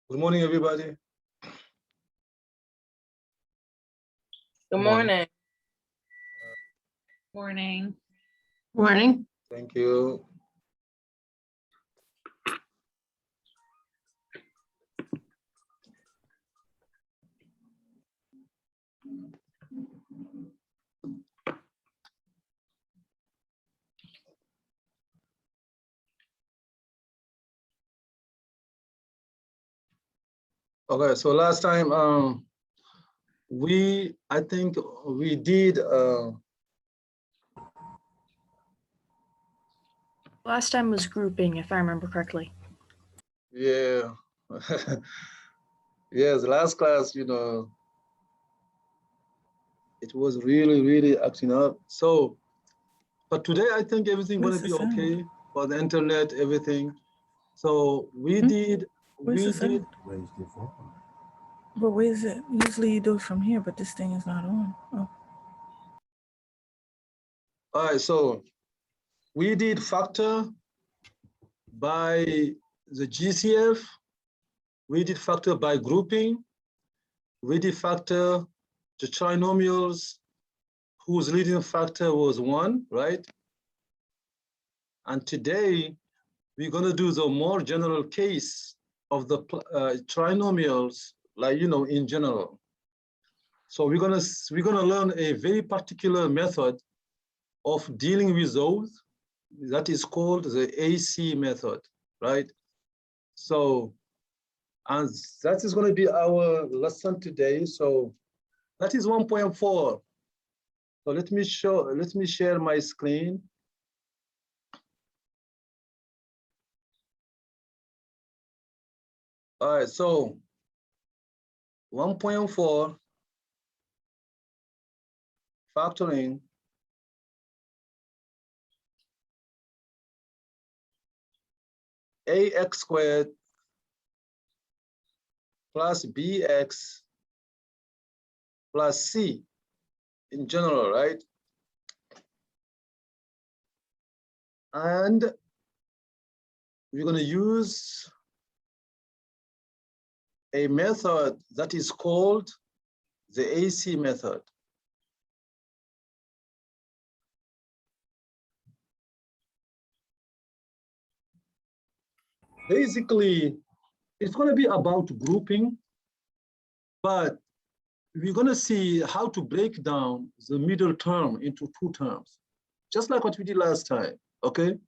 Good morning, everybody. Good Morning. morning. Morning. Morning. Thank you. Okay, so last time I think we did Last time was grouping, if I remember correctly. yeah. Yes, last class, it was really acting up. So, but today I think everything gonna be okay for the internet, everything. So we did. But where is it? Usually you do it from here, but this thing is not on. Oh. All right, so we did factor by the GCF. We did factor by grouping. We did factor the trinomials whose leading factor was 1, right? And today we're gonna do the more general case of the trinomials, like, in general. So we're gonna learn a very particular method of dealing with those that is called the AC method, right? So, and that is going to be our lesson today. So that is 1.4. So let me share my screen. All right, so 1.4 factoring ax squared plus bx plus c in general, right? And we're going to use a method that is called the AC method. Basically, it's going to be about grouping, but we're going to see how to break down the middle term into 2 terms, just like what we did last time, okay?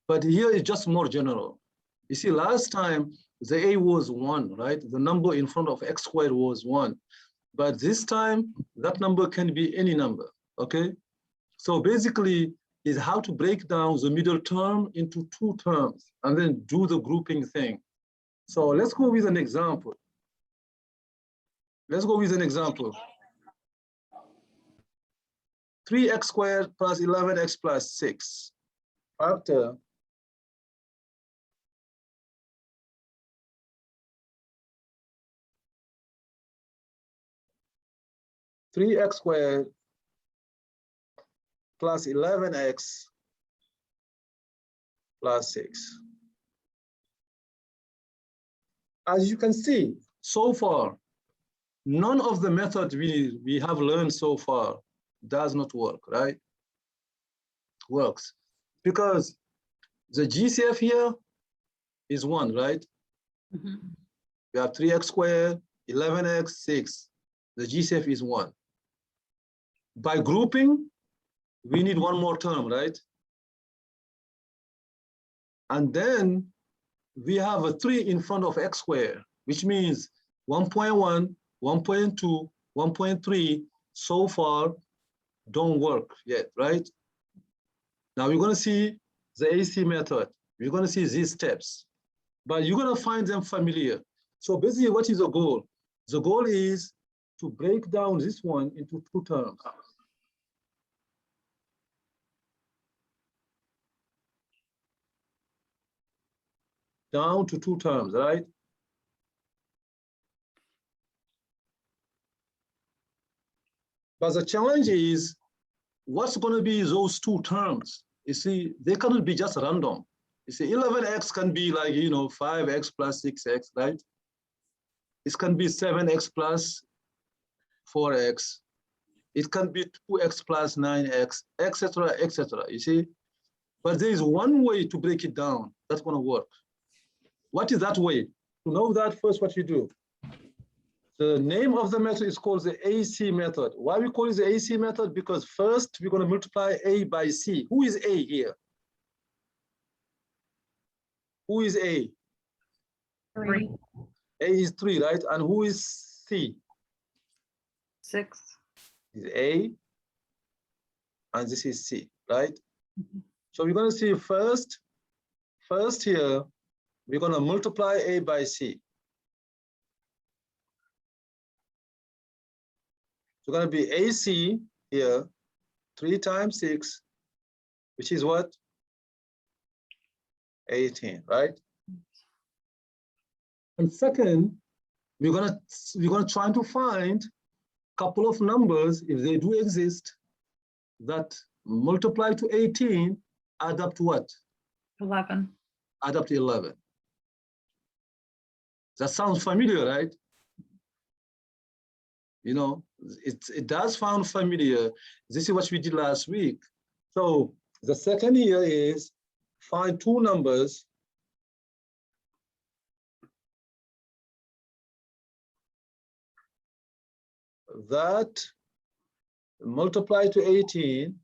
But here is just more general. You see, last time the A was 1, right? The number in front of x squared was 1. But this time, that number can be any number, okay? So basically, is how to break down the middle term into 2 terms and then do the grouping thing. So let's go with an example. Let's go with an example. 3x squared plus 11x plus 6 factor three x squared plus 11x plus 6. As you can see, so far, none of the methods we have learned so far does not work, right? Works. Because the GCF here is 1, right? Mm-hmm. We have 3x squared, 11x, 6. The GCF is 1. By grouping, we need one more term, right? And then we have a 3 in front of x squared, which means 1.1, 1.2, 1.3 so far don't work yet, right? Now we're going to see the AC method. We're going to see these steps, but you're going to find them familiar. So basically, what is the goal? The goal is to break down this one into 2 terms. Down to 2 terms, right? But the challenge is, what's going to be those 2 terms? You see, they cannot be just random. You see, 11x can be like, 5x plus 6x, right? It can be 7x plus 4x. It can be 2x plus 9x, etc., etc. You see? But there is one way to break it down that's going to work. What is that way? To know that, first, what you do. The name of the method is called the AC method. Why we call it the AC method? Because first, we're going to multiply A by C. Who is A here? Who is A? 3. A is 3, right? And who is C? 6. Is A, and this is C, right? So we're going to see first here, we're going to multiply A by C. So going to be AC here, 3 times 6, which is what? 18, right? And second, we're gonna try to find a couple of numbers, if they do exist, that multiply to 18, add up to what? 11. Add up to 11. That sounds familiar, right? You know, it does sound familiar. This is what we did last week. So the second here is find 2 numbers that multiply to 18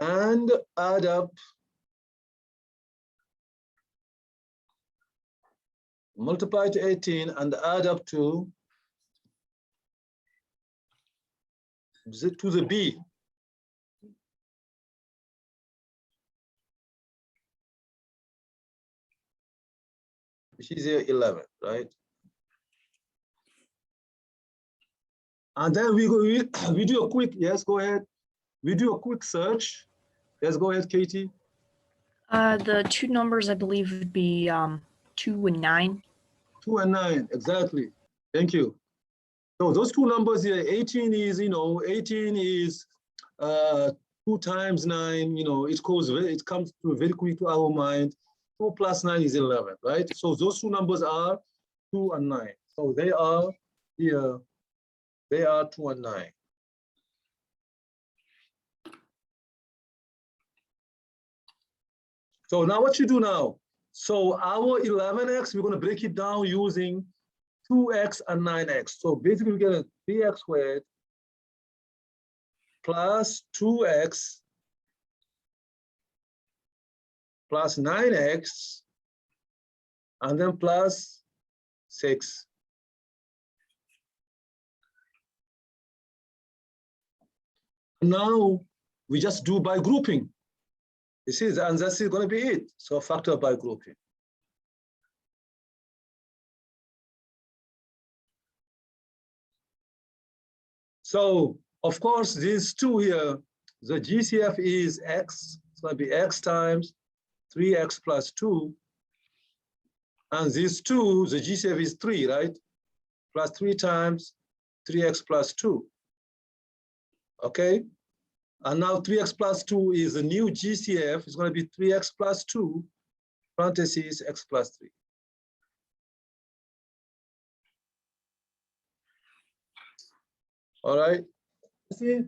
and add up, multiply to 18 and add up to the B. Which is here 11, right? And then we do a quick, yes, go ahead. We do a quick search. Yes, go ahead, Katie. The 2 numbers I believe would be 2 and 9. 2 and 9, exactly. Thank you. So those 2 numbers here, 18 is, 18 is 2 times 9, it comes to very quick to our mind. 2 plus 9 is 11, right? So those 2 numbers are 2 and 9. So they are here, they are 2 and 9. So now what you do now? So our 11x, we're going to break it down using 2x and 9x. So basically we get a 3x squared plus 2x plus 9x and then plus 6. Now we just do by grouping. This is, and that's going to be it. So factor by grouping. So of course, these 2 here, the GCF is x. It's going to be x times 3x plus 2. And these 2, the GCF is 3, right? Plus 3 times 3x plus 2. Okay? And now 3x plus 2 is the new GCF. It's going to be 3x plus 2, parentheses, x plus 3. All right? See,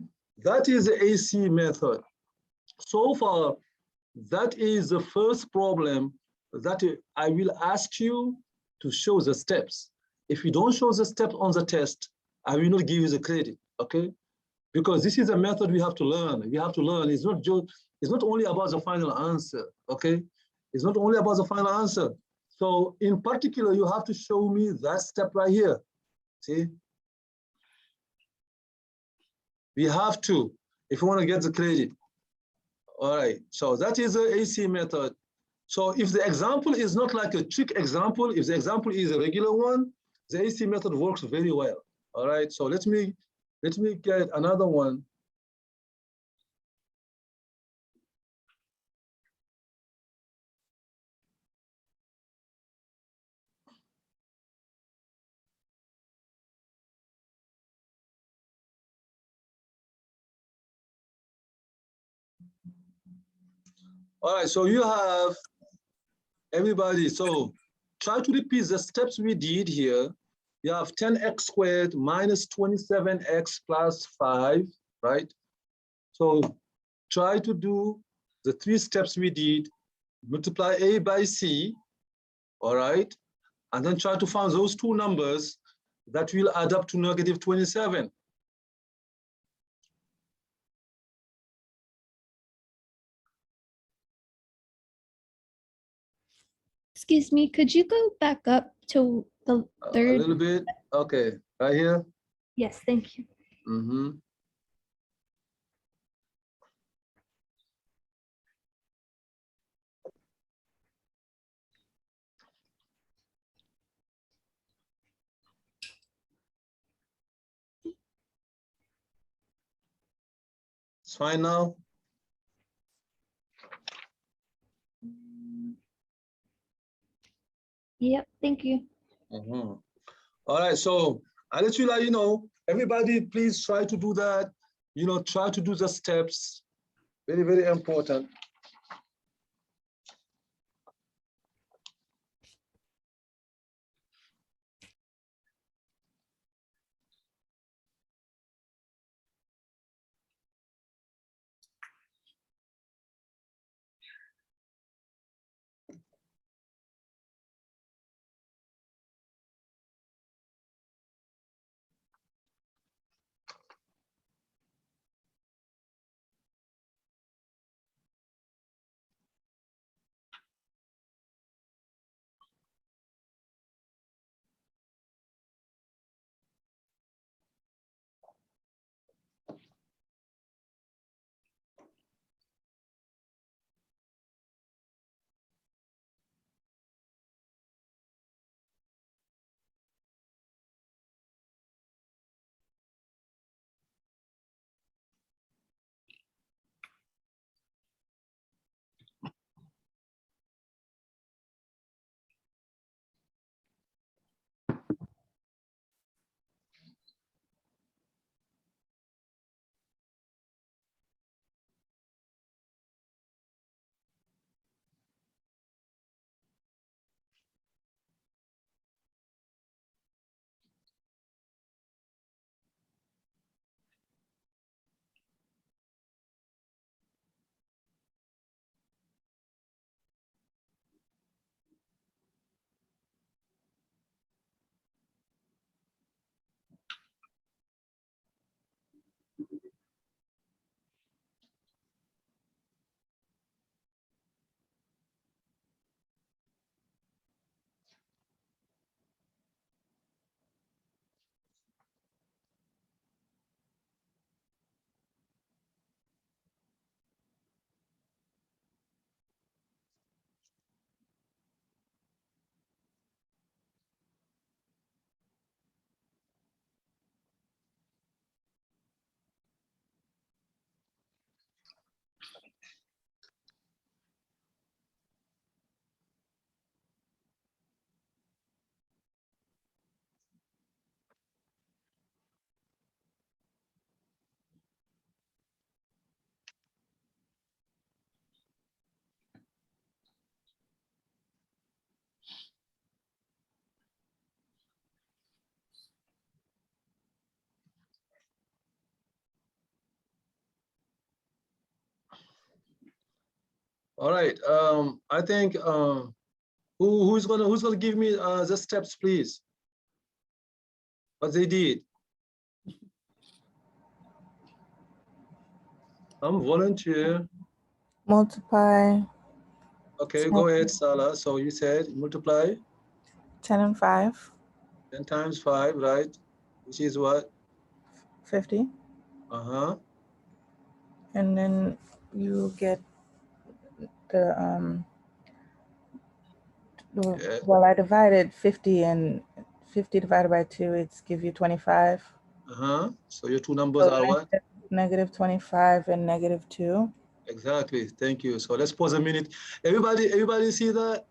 that is the AC method. So far, that is the first problem that I will ask you to show the steps. If you don't show the steps on the test, I will not give you the credit, okay? Because this is a method we have to learn. We have to learn. It's not only about the final answer, okay? It's not only about the final answer. So in particular, you have to show me that step right here. See? We have to, if you want to get the credit. All right, so that is the AC method. So if the example is not like a trick example, if the example is a regular one, the AC method works very well. All right, so let me get another one. All right, so you have everybody. So try to repeat the steps we did here. You have 10x squared minus 27x plus 5, right? So try to do the 3 steps we did, multiply A by C, all right? And then try to find those 2 numbers that will add up to negative 27. Excuse me, could you go back up to the A third? little bit, okay, right here. Yes, thank you. Mm-hmm. It's fine now. Yep, thank you. All right, so I'll let you know, everybody please try to do that. Try to do the steps. Very, very important. All right. I think who's gonna give me the steps, please? What they did. Volunteer. Multiply Okay, go ahead, Salah. So you said multiply 10 and 5, 10 times 5, right? Which is what? 50. Uh-huh. And then you get the, Yeah. well, I divided 50 and 50 divided by 2, it's give you 25. Uh-huh. So your 2 numbers So are what? negative 25 and negative 2. Exactly. Thank you. So let's pause a minute. Everybody see that?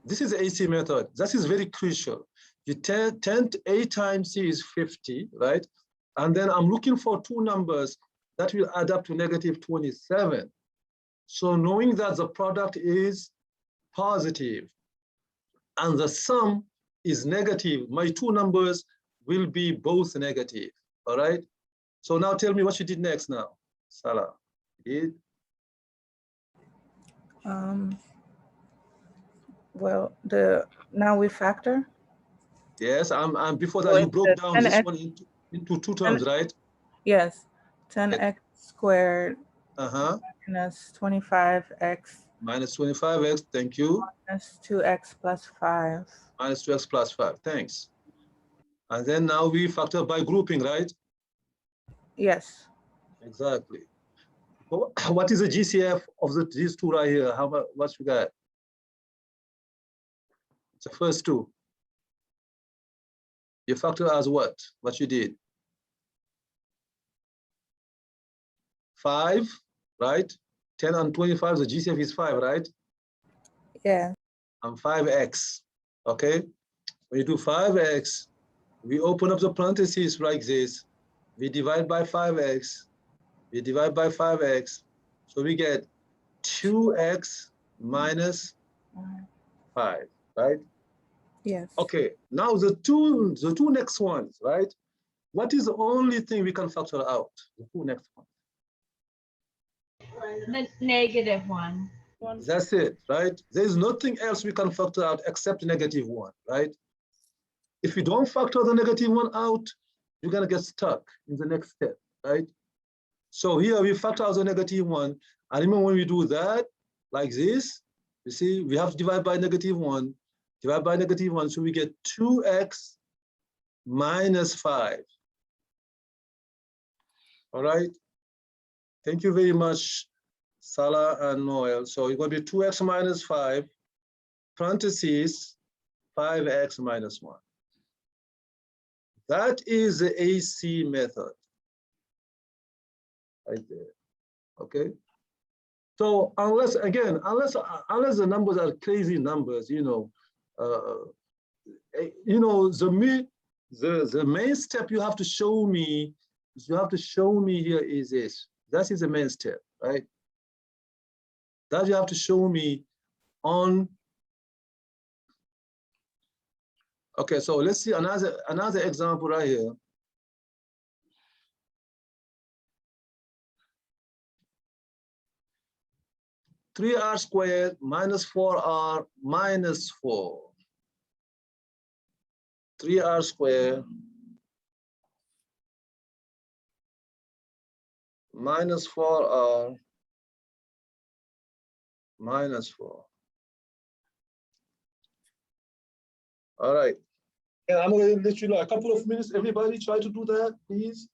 This is the AC method. That is very crucial. You 10 8 times C is 50, right? And then I'm looking for 2 numbers that will add up to negative 27. So knowing that the product is positive, and the sum is negative, my two numbers will be both negative, all right? So now tell me what you did next now, Salah. You did? Well, now we factor. Yes, and before that So you it's broke the down this 10x one into two terms, right? Yes, 10x squared minus 25x Minus 25x, thank you. minus 2x plus 5. Minus 2x plus 5, thanks. And then now we factor by grouping, right? Yes. Exactly. What is the GCF of these two right here? How much? What you got? The first two. You factor as what? What you did? 5, right? 10 and 25. The GCF is 5, right? Yeah. And 5x. Okay. When you do 5x, we open up the parentheses like this. We divide by 5x. We divide by 5x. So we get 2x minus 5, right? Yes. Okay, now the two next ones, right? What is the only thing we can factor out? The two next ones. The negative one. That's it, right? There's nothing else we can factor out except negative 1, right? If you don't factor the negative 1 out, you're gonna get stuck in the next step, right? So here we factor out the negative 1. And remember when we do that, like this, you see, we have to divide by negative 1, divide by negative 1, so we get 2x minus 5. All right? Thank you very much, Salah and Noel. So it's going to be 2x minus 5, parentheses, 5x minus 1. That is the AC method, right there, okay? So unless the numbers are crazy numbers, the main step you have to show me here is this. That is the main step, right? That you have to show me on. Okay, so let's see another example right here. Three r squared minus 4r minus 4. 3r squared minus 4r minus 4. All right. And I'm going to let you know a couple of minutes. Everybody try to do that, please.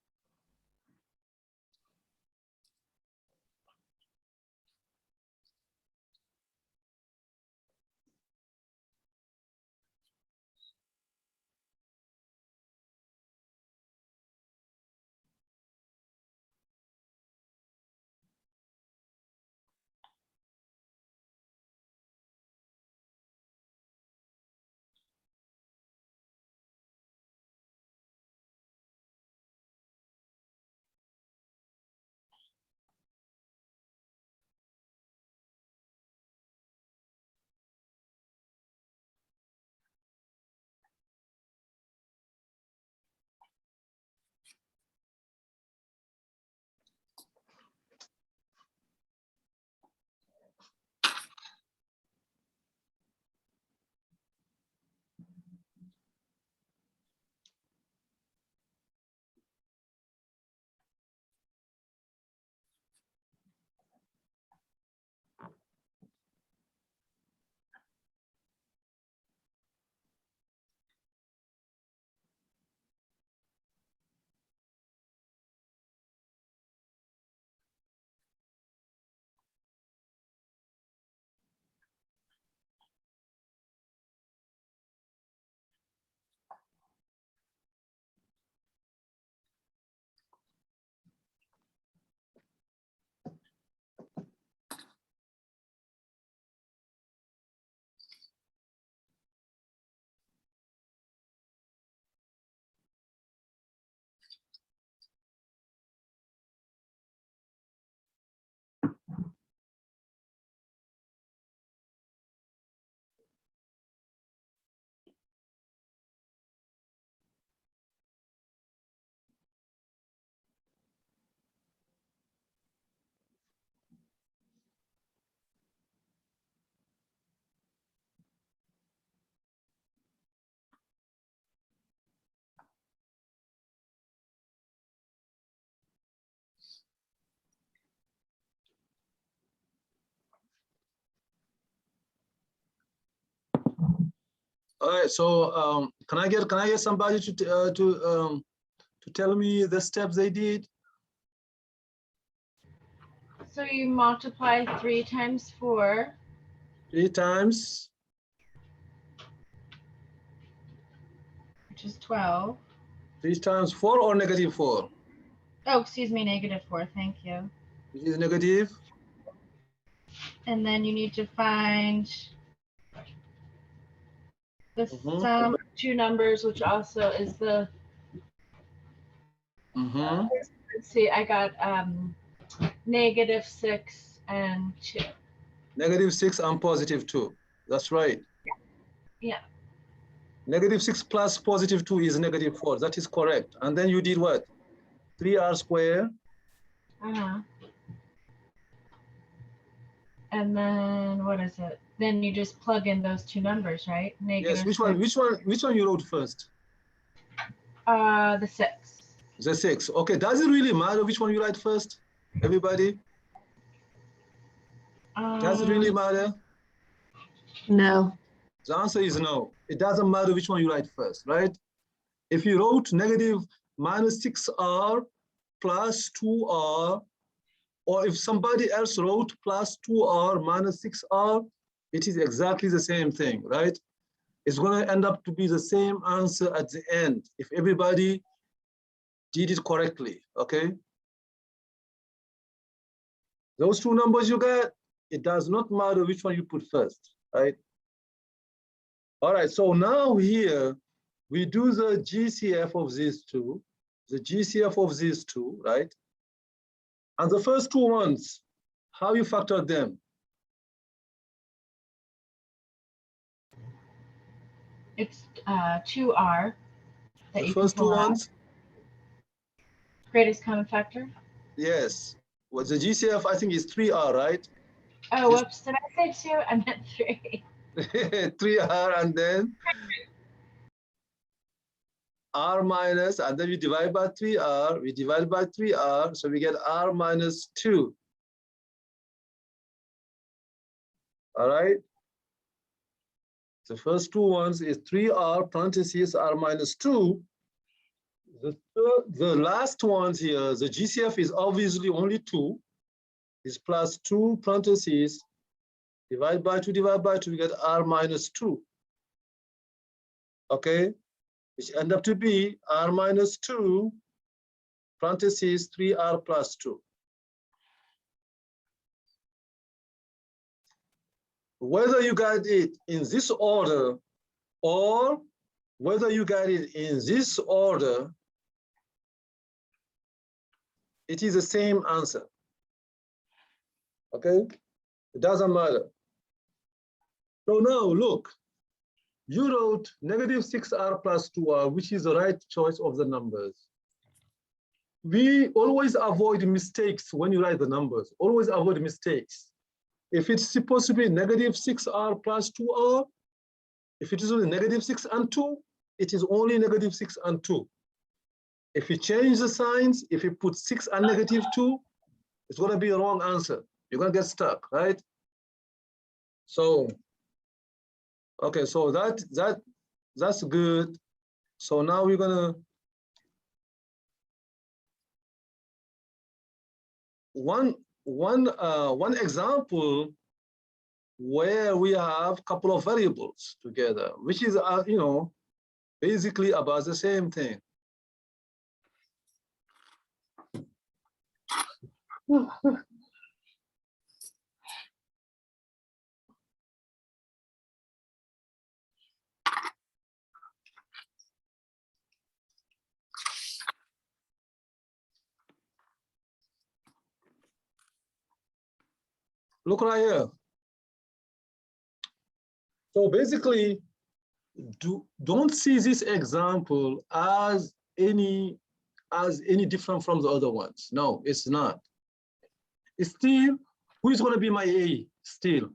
All right, so can I get somebody to tell me the steps they did? So you multiply 3 times 4. 3 times. Which is 12. 3 times 4 or negative 4? Oh, excuse me, negative 4. Thank you. Which is negative? And then you need to find the Mhm. sum of 2 numbers, which also is the. Let's see, I got negative 6 and 2. Negative 6 and positive 2. That's right. Yeah. Negative 6 plus positive 2 is negative 4. That is correct. And then you did what? 3r squared. Uh-huh. And then what is it? Then you just plug in those 2 numbers, right? Negative Yes, which 6. one you wrote first? The 6. The 6. Okay, does it really matter which one you write first? Everybody? Does it really matter? No. The answer is no. It doesn't matter which one you write first, right? If you wrote negative minus 6r plus 2r, or if somebody else wrote plus 2r minus 6r, it is exactly the same thing, right? It's going to end up to be the same answer at the end if everybody did it correctly, okay? Those 2 numbers you got, it does not matter which one you put first, right? All right, so now here, we do the GCF of these two, the GCF of these two, right? And the first 2 ones, how you factor them? It's 2r. That The you first can 2 pull out. ones? Greatest common factor. Yes. Well, the GCF, I think, is 3r, right? Oh, whoops, did I say 2? I meant 3. 3r, and then r minus, and then we divide by 3r, we divide by 3r, so we get r minus 2. All right? The first 2 ones is 3r parentheses r minus 2. The last ones here, the GCF is obviously only 2. Is plus 2 parentheses, divide by 2, we get r minus 2. Okay? Which end up to be r minus 2 parentheses 3r plus 2. Whether you got it in this order or whether you got it in this order, it is the same answer. Okay? It doesn't matter. So now look, you wrote negative 6r plus 2r, which is the right choice of the numbers. We always avoid mistakes when you write the numbers. Always avoid mistakes. If it's supposed to be negative 6r plus 2r, if it is only negative 6 and 2, it is only negative 6 and 2. If you change the signs, if you put 6 and negative 2, it's going to be a wrong answer. You're going to get stuck, right? So, okay, so that's good. So now we're going to one example where we have a couple of variables together, which is basically about the same thing. Look right here. So basically, don't see this example as any different from the other ones. No, it's not. It's still, who is going to be my A still?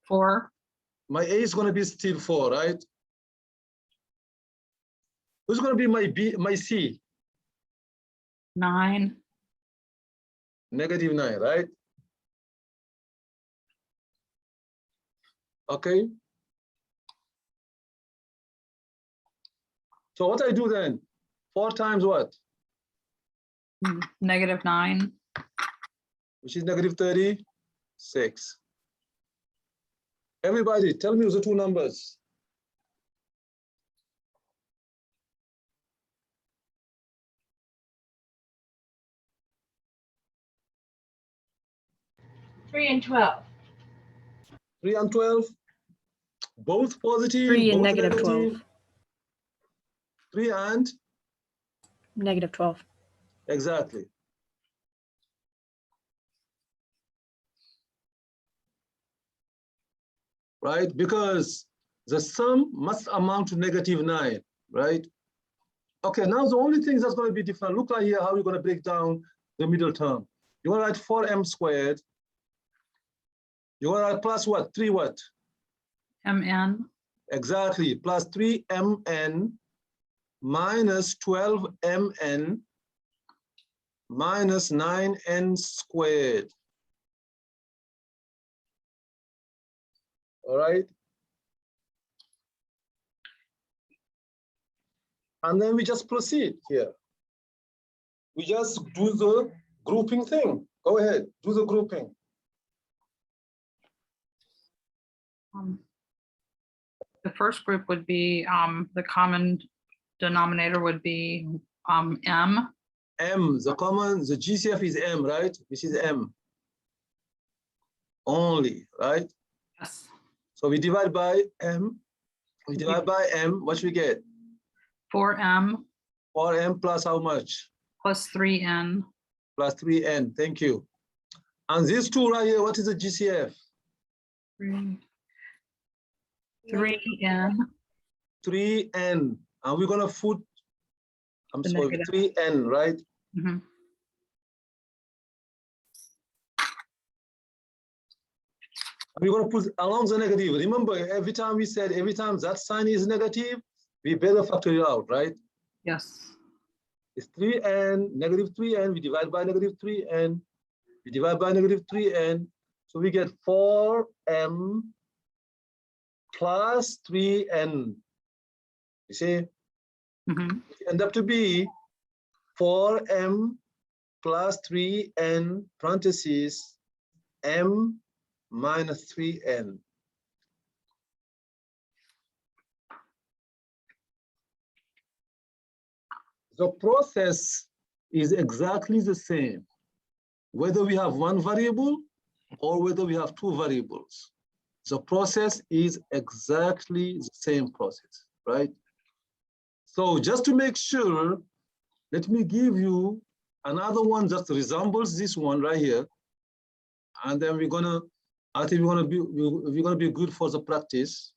4. My A is going to be still 4, right? Who's going to be my B, my C? 9. Negative 9, right? Okay. So what I do then? 4 times what? -9. Which is -36. Everybody, tell me the two numbers. Three and 12. 3 and 12, both positive, 3 and both negative negative. 12. 3 and Negative 12. exactly. Right? Because the sum must amount to -9, right? Okay, now the only thing that's going to be different, look right here how we're going to break down the middle term. You're going to write 4m squared. You're going to write plus what? 3 what? MN. Exactly, plus 3mn minus 12mn minus 9n squared. All right. And then we just proceed here. We just do the grouping thing. Go ahead, do the grouping. The first group would be the common denominator would be M. M, the GCF is M, right? This is M only, right? Yes. So we divide by M. We divide by M, what should we get? 4M 4M plus how much? plus 3N. Plus 3N, thank you. And these two right here, what is the GCF? 3N. 3N. And we're gonna put, I'm The sorry, negative. 3N, right? Mhm. We're going to put along the negative. Remember, every time we said, every time that sign is negative, we better factor it out, right? Yes. It's 3n, -3n, we divide by -3n, we divide by -3n. So we get 4m plus 3n. You see, Mhm. it end up to be 4m plus 3n parentheses m minus 3n. The process is exactly the same, whether we have one variable or whether we have two variables. The process is exactly the same process, right? So just to make sure, let me give you another one that resembles this one right here. And then we're gonna, I think we're gonna be good for the practice.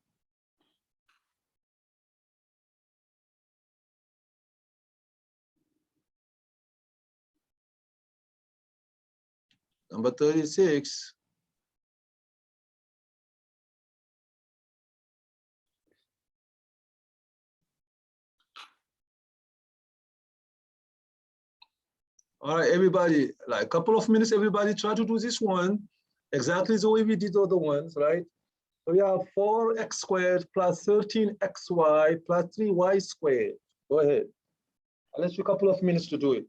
Number 36. All right, everybody, like a couple of minutes, everybody try to do this one exactly the way we did the other ones, right? So we have 4x squared plus 13xy plus 3y squared. Go ahead. I'll let you a couple of minutes to do it.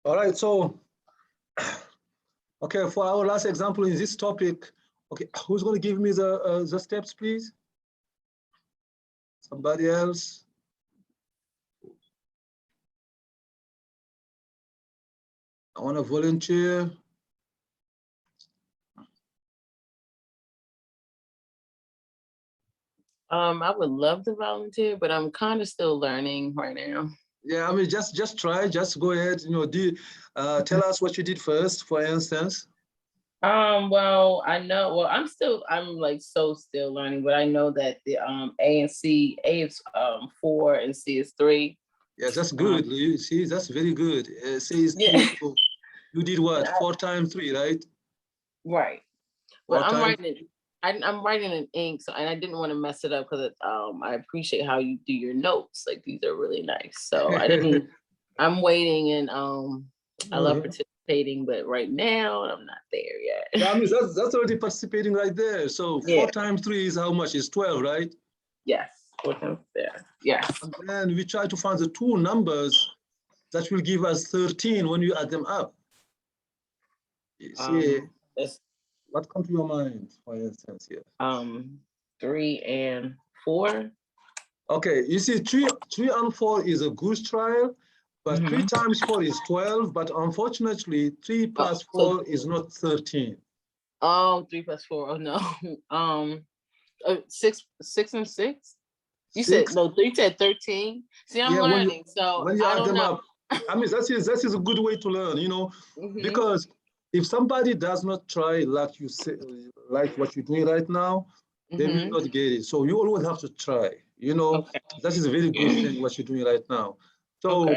All right, so, okay, for our last example in this topic, okay, who's going to give me the steps, please? Somebody else? I want to volunteer. I would love to volunteer, but I'm kind of still learning right now. Yeah, I mean, just try, just go ahead, you know, tell us what you did first, for instance. Well, I know, well, I'm like so still learning, but I know that the A and C, A is 4 and C is 3. Yeah, that's good. You see, that's very good. Says Yeah. two, you did what? 4 times 3, right? Right. Well, Four I'm times- writing it. I'm writing in ink, so and I didn't want to mess it up because I appreciate how you do your notes. Like these are really nice. So I didn't. I'm waiting, and I love participating, but right now I'm not there yet. Yeah, I mean, that's already participating right there. So 4 times 3 is how much? It's 12, right? Yes. 4 times there. Yes. And then we try to find the two numbers that will give us 13 when you add them up. You see, That's what comes to your mind, for instance, here? 3 and 4. Okay, you see, 3 and 4 is a goose trial, but 3 times 4 is 12. But unfortunately, 3 plus 4 is not 13. Oh, 3 plus 4. Oh no. 6 and 6. You said no. You said 13. See, I'm learning, so when you I add don't them know. up, I mean, that is a good way to learn, you know, because if somebody does not try like you say, like what you're doing right now, they will not get it. So you always have to try, you know. That is a very good thing what you're doing right now. So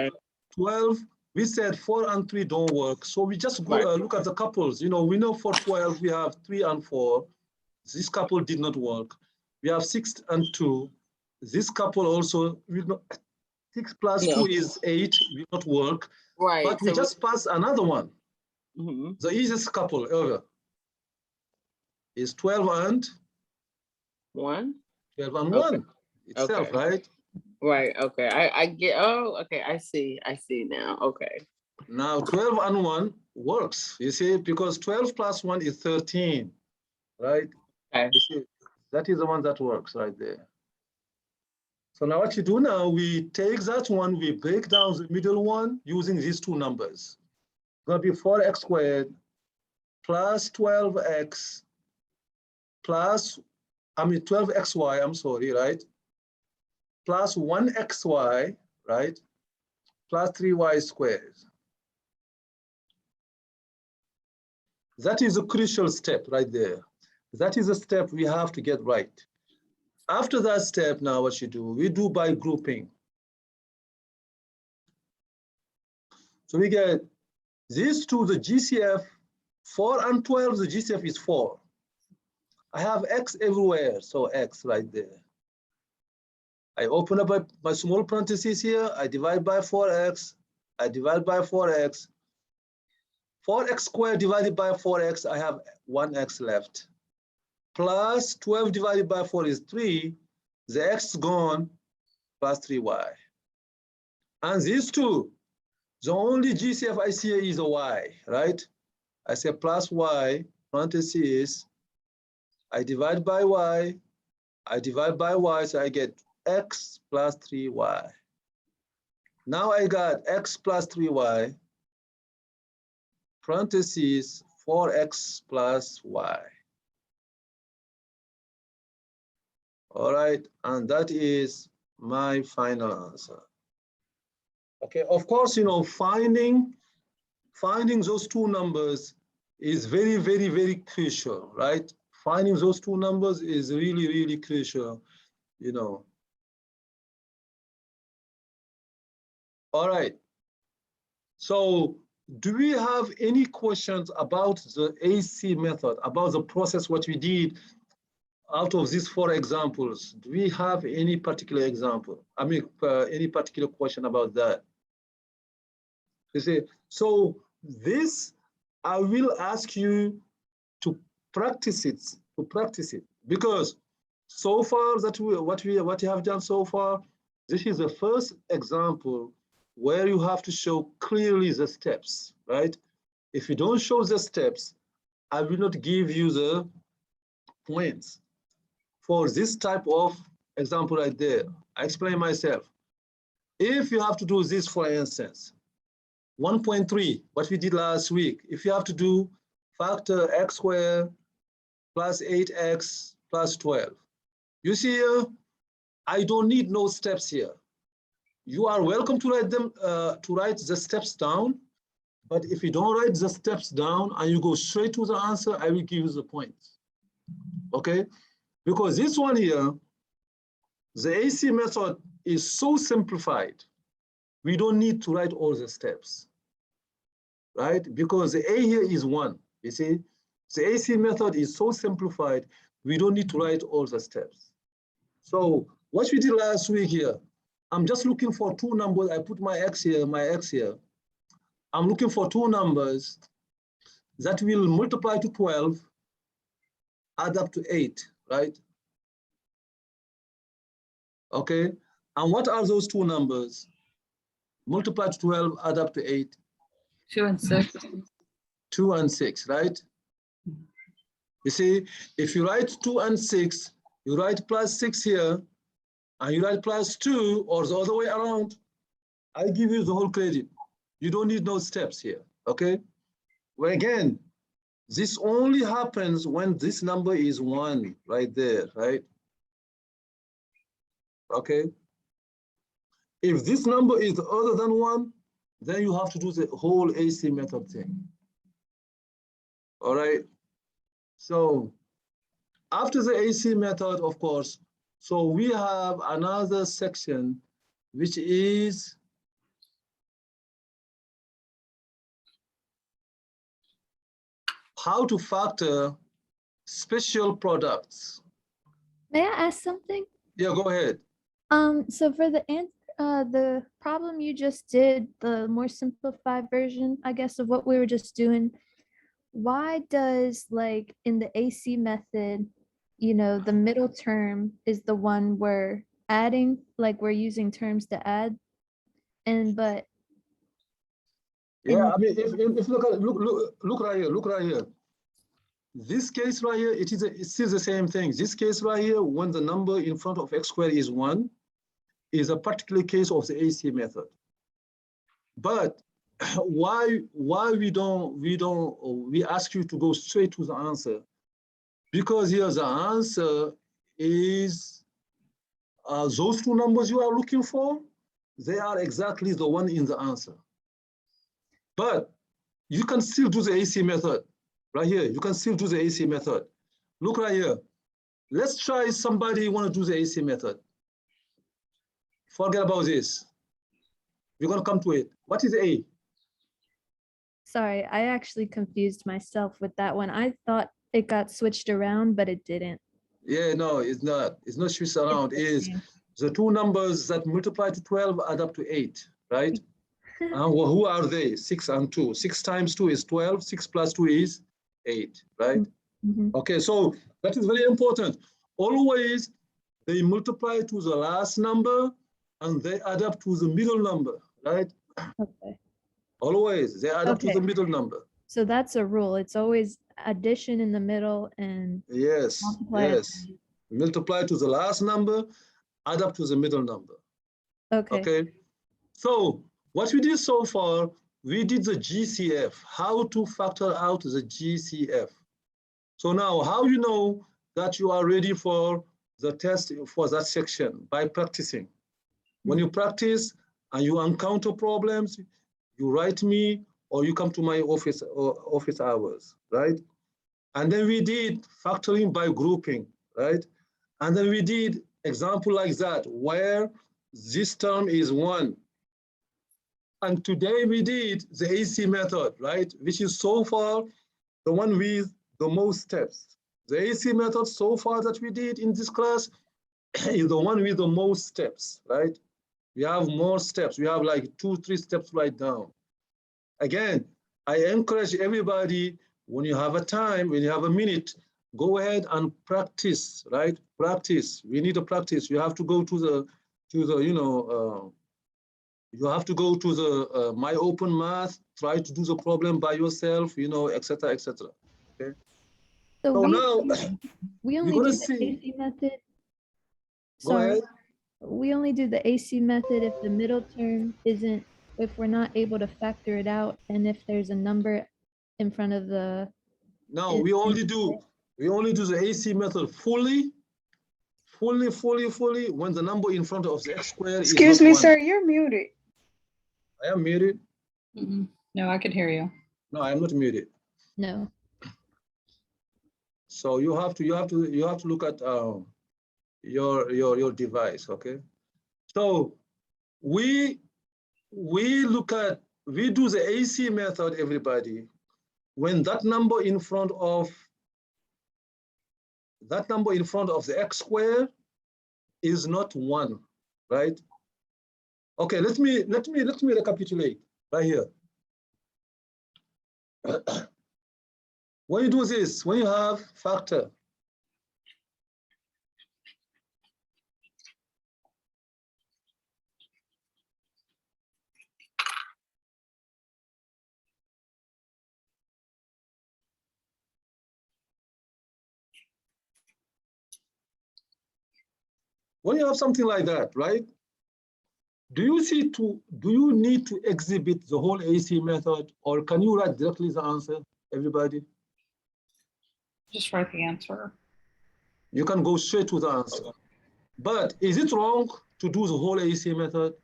12, we said 4 and 3 don't work. So we just go look at the couples. You know, we know for 12, we have 3 and 4. This couple did not work. We have 6 and 2. This couple also will not. 6 plus 2 is 8, will not work. Right. But we just pass another one. The easiest couple ever is 12 and 1. 12 and 1 itself, right? Right. Okay. I get. Oh, okay. I see now. Okay. Now 12 and 1 works, you see, because 12 plus 1 is 13, right? Okay. You see, that is the one that works right there. So now what you do now, we take that one, we break down the middle one using these two numbers. It's going to be 4x squared plus 12x plus, 12xy, I'm sorry, right? Plus 1xy, right? Plus 3y squared. That is a crucial step right there. That is a step we have to get right. After that step, now what you do, we do by grouping. So we get these two, the GCF, 4 and 12, the GCF is 4. I have x everywhere, so x right there. I open up my small parentheses here, I divide by 4x, I divide by 4x. 4x squared divided by 4x, I have 1x left. Plus 12 divided by 4 is 3, the x is gone, plus 3y. And these two, the only GCF I see here is a y, right? I say plus y, parentheses, I divide by y, I divide by y, so I get x plus 3y. Now I got x plus 3y, parentheses, 4x plus y. All right, and that is my final answer. Okay, of course, you know, finding those two numbers is very, very, very crucial, right? Finding those two numbers is really, really crucial, you know. All right, so do we have any questions about the AC method, about the process, what we did out of these 4 examples? Do we have any particular example? I mean, any particular question about that? You see, so this, I will ask you to practice it, because so far that what you have done so far, this is the first example where you have to show clearly the steps, right? If you don't show the steps, I will not give you the points. For this type of example right there, I explain myself. If you have to do this, for instance, 1.3, what we did last week, if you have to do factor x squared plus 8x plus 12, you see here, I don't need no steps here. You are welcome to write them, to write the steps down, but if you don't write the steps down and you go straight to the answer, I will give you the points, okay? Because this one here, the AC method is so simplified, we don't need to write all the steps, right? Because the A here is 1, you see? The AC method is so simplified, we don't need to write all the steps. So what we did last week here, I'm just looking for 2 numbers. I put my X here, my X here. I'm looking for 2 numbers that will multiply to 12, add up to 8, right? Okay, and what are those 2 numbers? Multiply to 12, add up to 8. 2 and 6. 2 and 6, right? You see, if you write 2 and 6, you write plus 6 here, and you write plus 2, or the other way around, I give you the whole credit. You don't need no steps here, okay? Well, again, this only happens when this number is 1 right there, right? Okay? If this number is other than 1, then you have to do the whole AC method thing. All right? So after the AC method, of course, so we have another section, which is how to factor special products. May I ask something? Yeah, go ahead. So for the problem you just did, the more simplified version, I guess, of what we were just doing, why does, like, in the AC method, you know, the middle term is the one we're adding, like we're using terms to add, but Yeah, I mean, if look right here, look right here. This case right here, it's still the same thing. This case right here, when the number in front of x squared is 1, is a particular case of the AC method. But why we ask you to go straight to the answer? Because here the answer is those 2 numbers you are looking for, they are exactly the one in the answer. But you can still do the AC method right here. You can still do the AC method. Look right here. Let's try somebody want to do the AC method. Forget about this. We're going to come to it. What is A? sorry, I actually confused myself with that one. I thought it got switched around, but it didn't. Yeah, no, it's not. It's not switched around. It is the 2 numbers that multiply to 12 add up to 8, right? Well, who are they? 6 and 2. 6 times 2 is 12. 6 plus 2 is 8, right? Mhm. Okay, so that is very important. Always they multiply to the last number and they add up to the middle number, right? Okay. Always they add up to Okay. the middle number. So that's a rule. It's always addition in the middle and Yes, multiply at yes. Multiply to the last number, add up to the middle number. okay. Okay, so what we did so far, we did the GCF, how to factor out the GCF. So now, how you know that you are ready for the test for that section? By practicing. When you practice and you encounter problems, you write me or you come to my office or office hours, right? And then we did factoring by grouping, right? And then we did example like that, where this term is 1. And today we did the AC method, right? Which is so far the one with the most steps. The AC method so far that we did in this class is the one with the most steps, right? We have more steps. We have like 2, 3 steps right down. Again, I encourage everybody, when you have a time, when you have a minute, go ahead and practice, right? Practice. We need to practice. You have to go to the You have to go to the My Open Math, try to do the problem by yourself, you know, etc., etc. Okay. So So we now we only gonna do the see- AC method. Go Sorry, ahead. we only do the AC method if the middle term isn't, if we're not able to factor it out, and if there's a number in front of the. No, we only do the AC method fully when the number in front of the x squared is Excuse not me, one. sir, you're muted. I am muted. No, I could hear you. No, I am not muted. No. So you have to look at your device, okay? So we do the AC method, everybody, when that number in front of the x squared is not one, right? Okay, let me recapitulate right here. When you do this, when you have factor, when you have something like that, right? Do you need to exhibit the whole AC method, or can you write directly the answer, everybody? Just write the answer. You can go straight to the answer. But is it wrong to do the whole AC method?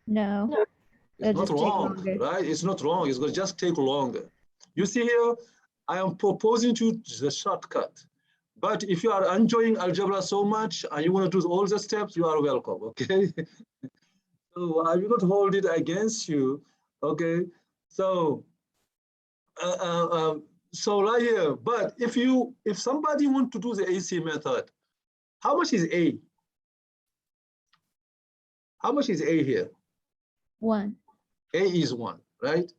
No. It's It'll not just take wrong, longer. right? It's not wrong. It's going to just take longer. You see here, I am proposing to you the shortcut. But if you are enjoying algebra so much and you want to do all the steps, you are welcome, okay? So I will not hold it against you, okay? So, so right here, but if somebody want to do the AC method, how much is A? How much is A here? 1. A is 1, right?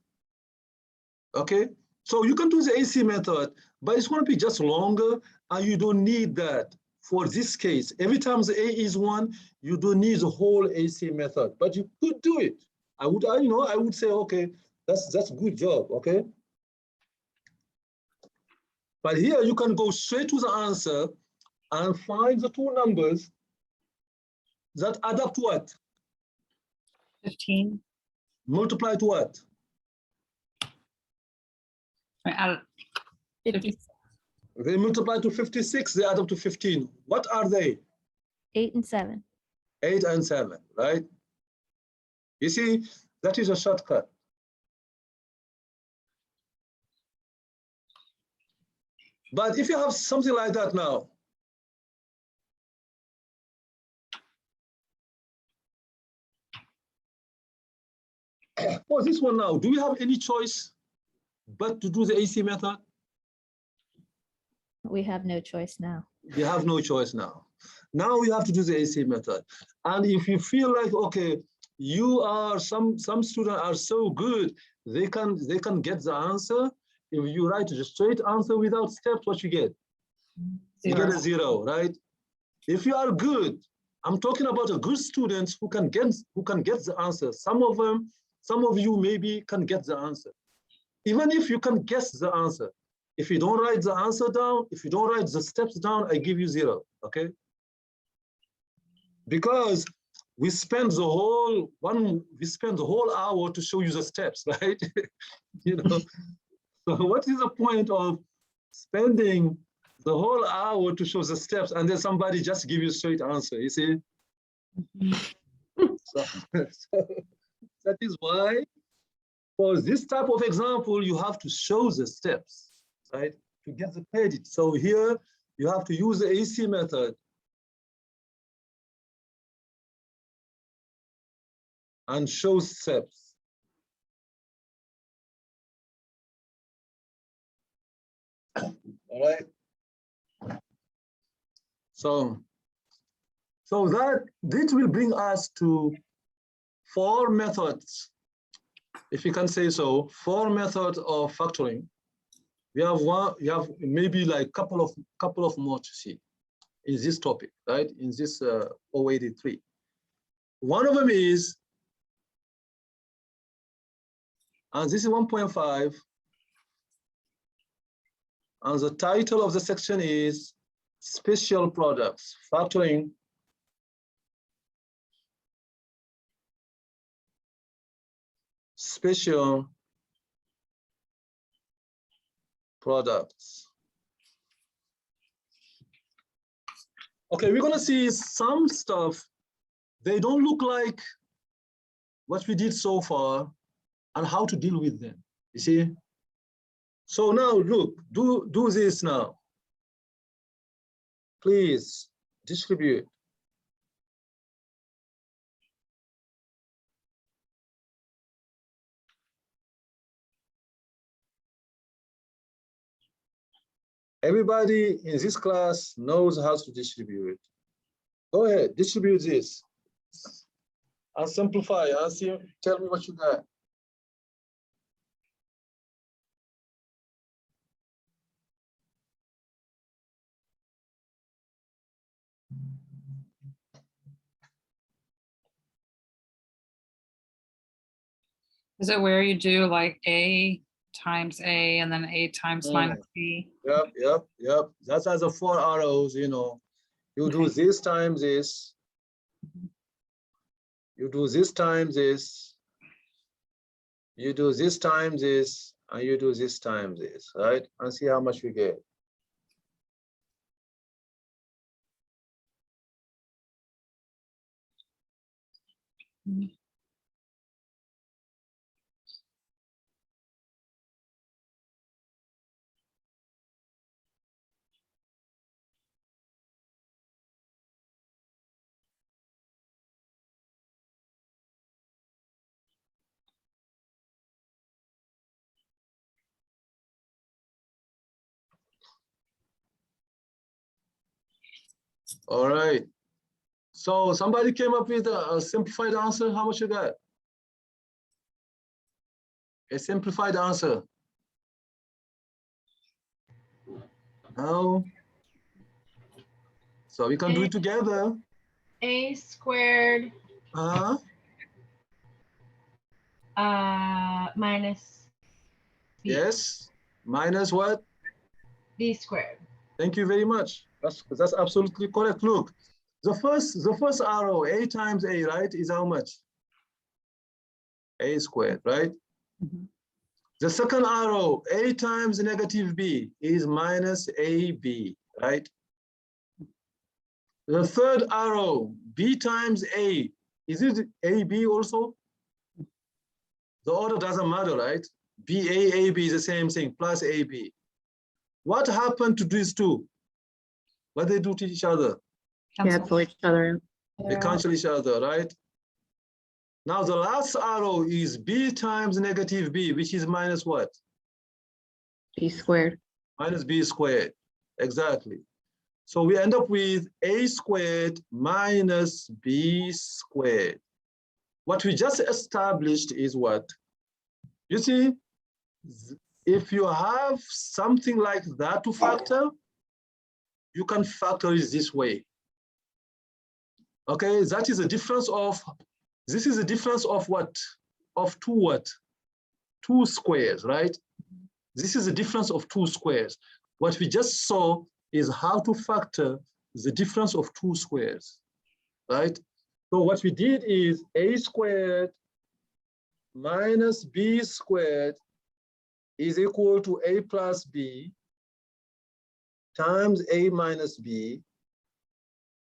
Okay, so you can do the AC method, but it's going to be just longer, and you don't need that for this case. Every time the A is 1, you don't need the whole AC method, but you could do it. I would say, okay, that's good job, okay? But here you can go straight to the answer and find the two numbers that add up to what? 15. Multiply to what? Add 50, They multiply to 56, they add up to 15. What are they? 8 and 7. 8 and 7, right? You see, that is a shortcut. But if you have something like that now, for this one now, do we have any choice but to do the AC method? We have no choice now. You have no choice now. Now you have to do the AC method. And if you feel like, okay, you are some students are so good, they can get the answer. If you write the straight answer without steps, what you get? You get a 0, right? If you are good, I'm talking about a good students who can get the answer. Some of you maybe can get the answer. Even if you can guess the answer, if you don't write the answer down, if you don't write the steps down, I give you 0, okay? Because we spend the whole hour to show you the steps, right? You know, so what is the point of spending the whole hour to show the steps and then somebody just give you a straight answer, you see? So that is why for this type of example, you have to show the steps, right? To get the credit. So here you have to use the AC method. And show steps. All right. So that this will bring us to 4 methods, if you can say so, 4 methods of factoring. We have maybe like couple of more to see in this topic, right? In this 083. One of them is, and this is 1.5, and the title of the section is Special Products, Factoring Special Products. Okay, we're gonna see some stuff. They don't look like what we did so far and how to deal with them, you see? So now look, do this now. Please distribute. Everybody in this class knows how to distribute. Go ahead, distribute this. And simplify, and see, tell me what you got. Is it where you do like A times A and then A times minus B? Yep. That's as the 4 arrows, you know. You do this times this. You do this times this. You do this times this, and you do this times this, right? And see how much we get. All right. So somebody came up with a simplified answer. How much you got? A simplified answer. No. So we can do it together. A squared minus B. Yes. Minus what? B squared. Thank you very much. That's absolutely correct. Look, the first arrow, A times A, right, is how much? A squared, right? The second arrow, A times negative B, is minus AB, right? The third arrow, B times A, is it AB also? The order doesn't matter, right? BA, AB is the same thing, plus AB. What happened to these two? What they do to each other? Cancel each other out. They cancel each other, right? Now the last arrow is B times negative B, which is minus what? B squared. Minus B squared, exactly. So we end up with A squared minus B squared. What we just established is what? You see, if you have something like that to factor, you can factor it this way. Okay, that is a difference of, this is a difference of what? Of two what? 2 squares, right? This is a difference of 2 squares. What we just saw is how to factor the difference of 2 squares, right? So what we did is A squared minus B squared is equal to A plus B times A minus B,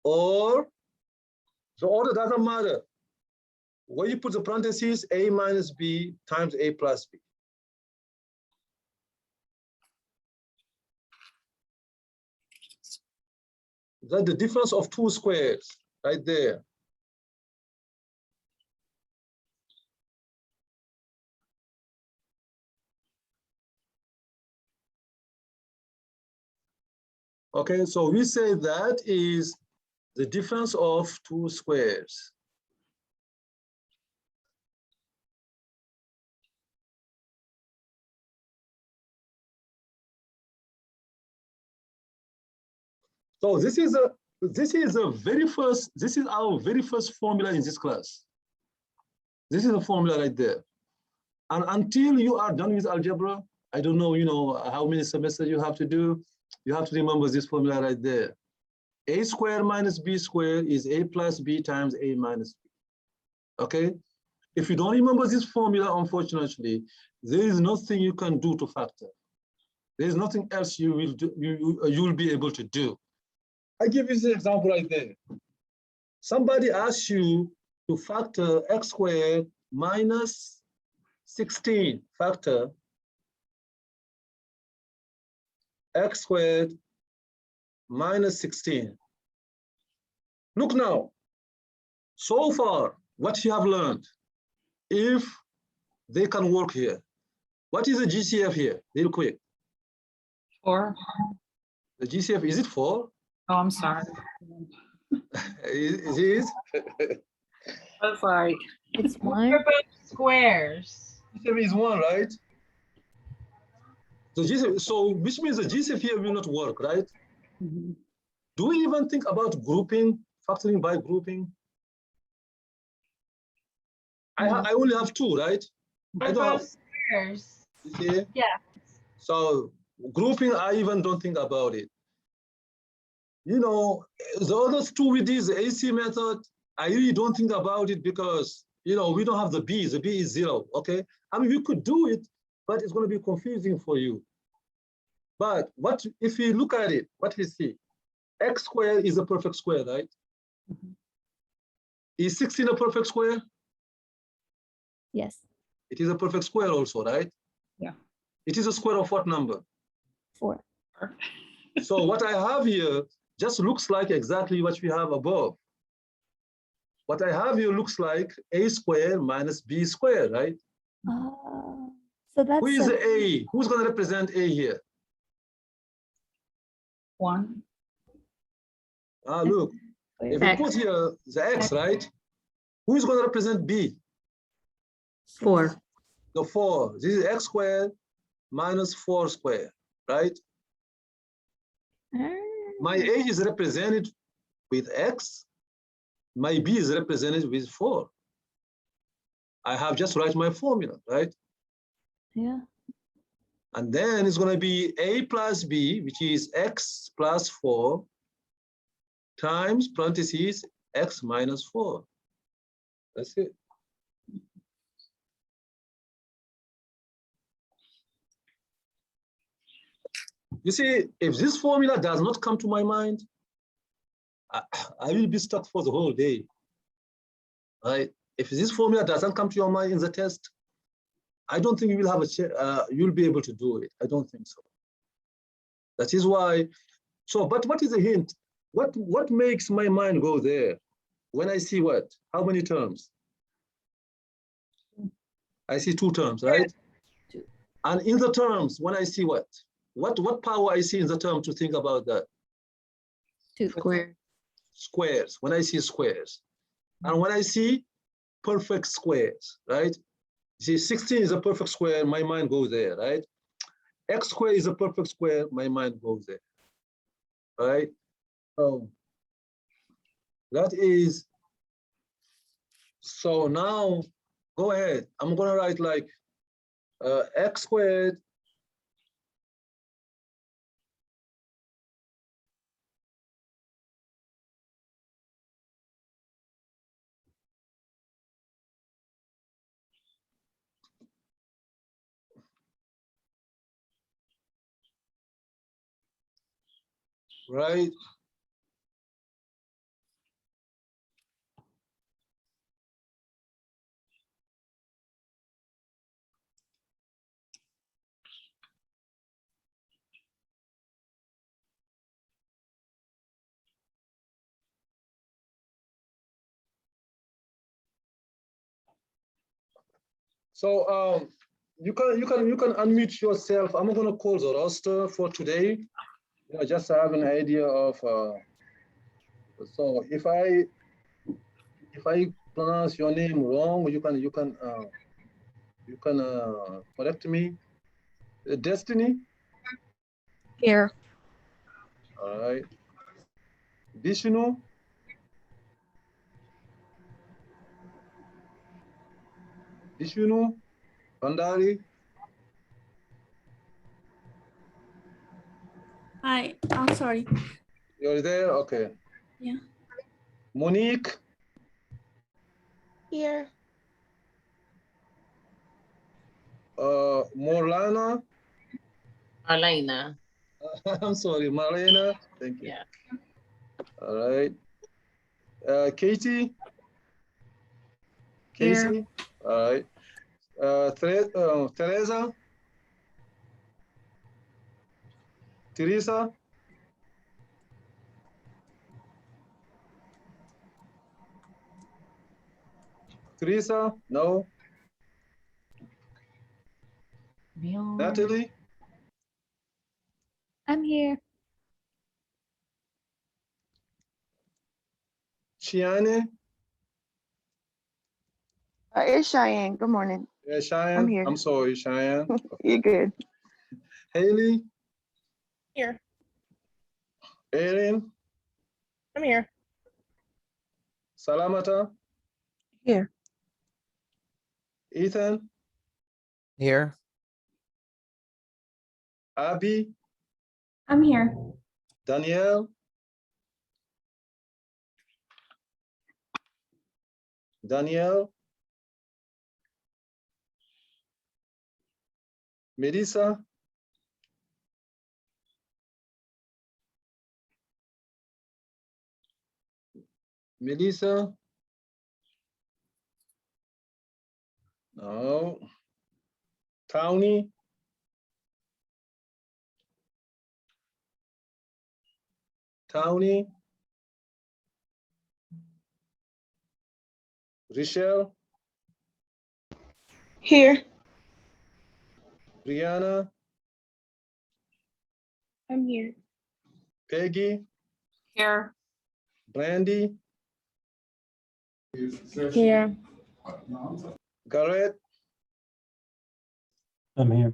or the order doesn't matter. Where you put the parentheses, A minus B times A plus B. That's the difference of 2 squares right there. Okay, so we say that is the difference of 2 squares. So this is a, This is our very first formula in this class. This is a formula right there. And until you are done with algebra, I don't know, how many semesters you have to do. You have to remember this formula right there. A squared minus B squared is A plus B times A minus B. Okay? If you don't remember this formula, unfortunately, there is nothing you can do to factor. There is nothing else you will do, you will be able to do. I give you this example right there. Somebody asks you to factor x squared minus 16, factor x squared minus 16. Look now, so far, what you have learned, if they can work here. What is the GCF here? Real quick. 4. The GCF, is it 4? Oh, I'm sorry. It is? I'm sorry. It's We're one. both squares. GCF is 1, right? The GCF, so which means the GCF here will not work, right? Mhm. Do we even think about grouping, factoring by grouping? I only have 2, right? I We're don't have, both squares. you see? Yeah. So grouping, I even don't think about it. The others 2 with this AC method, I really don't think about it because, we don't have the B. The B is 0, okay? I mean, we could do it, but it's going to be confusing for you. But if we look at it, what we see? X squared is a perfect square, right? Mhm. Is 16 a perfect square? Yes. It is a perfect square also, right? Yeah. It is a square of what number? 4. So what I have here just looks like exactly what we have above. What I have here looks like A squared minus B squared, right? So that's Who is a- the A? Who's going to represent A here? 1. Look, if we X. put here the X, right? Who is going to represent B? 4. The 4. This is X squared minus 4 squared, right? My A is represented with X. My B is represented with 4. I have just write my formula, right? Yeah. And then it's going to be A plus B, which is X plus 4 times parentheses X minus 4. That's it. You see, if this formula does not come to my mind, I will be stuck for the whole day, right? If this formula doesn't come to your mind in the test, I don't think you will have you'll be able to do it. I don't think so. That is why. So, but what is the hint? What makes my mind go there? When I see what? How many terms? I see 2 terms, right? 2. And in the terms, when I see what? What power I see in the term to think about that? 2. Square. Squares, when I see squares. And when I see perfect squares, right? See, 16 is a perfect square, my mind goes there, right? X squared is a perfect square, my mind goes there, right? That is, so now, go ahead. I'm gonna write like X squared right? So you can unmute yourself. I'm gonna call the roster for today. Just to have an idea of. So if I pronounce your name wrong, you can correct me. Destiny. Here. All right. Vishnu, Vishnu, Bandari, Hi, I'm sorry. you're there? Okay. Yeah. Monique, Here. Morlana, Marlena. I'm sorry, Marlena, thank you. Yeah. All right. Katie, Here. Casey, all right. Teresa, Teresa, Teresa, no. Natalie, I'm here. Chiane, It's Cheyenne. Good morning. yeah, Cheyenne. here. I'm sorry, Cheyenne. You're good. Haley, Here. Erin, I'm here. Salamata, Here. Ethan, Here. Abby, I'm here. Danielle, Danielle, Melissa, Melissa, no. Townie, Townie, Richelle, Here. Brianna, I'm here. Peggy, Here. Brandy, Here. Garrett, I'm here.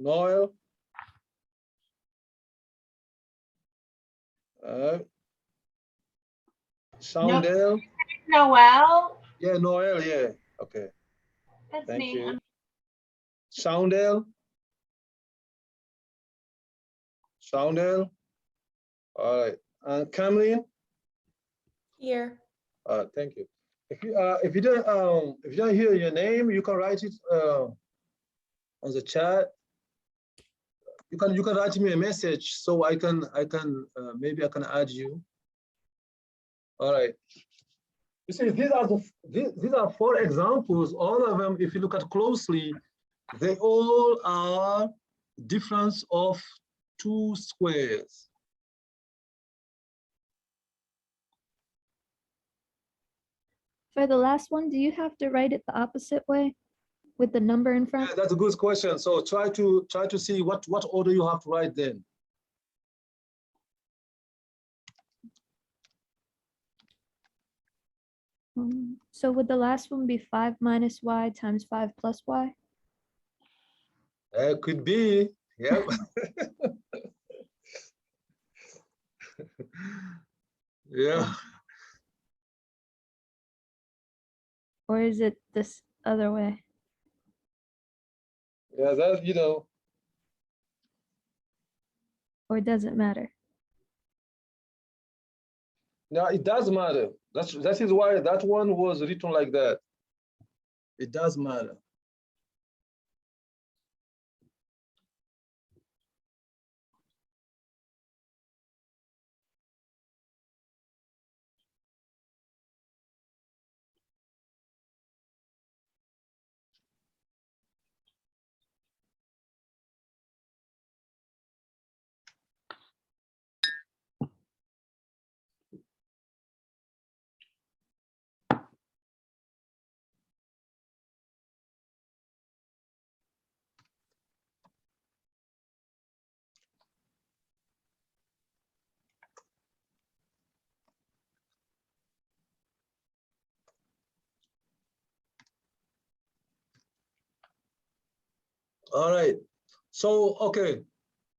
Noel, Shondell, Noel, yeah, Noel, yeah, okay, that's thank me. you. Shondell, Shondell, all right, Camlin, Here. thank you. If you don't hear your name, you can write it on the chat. You can write me a message so I can maybe I can add you. All right. You see, these are 4 examples. All of them, if you look at closely, they all are difference of 2 squares. For the last one, do you have to write it the opposite way with the number in front? Yeah, that's a good question. So try to see what order you have to write then. So would the last one be 5 minus y times 5 plus y? Could be, yeah. Yeah. Or is it this other way? Yeah, that, you know. Or does it matter? No, it does matter. That is why that one was written like that. It does matter. All right. So, okay.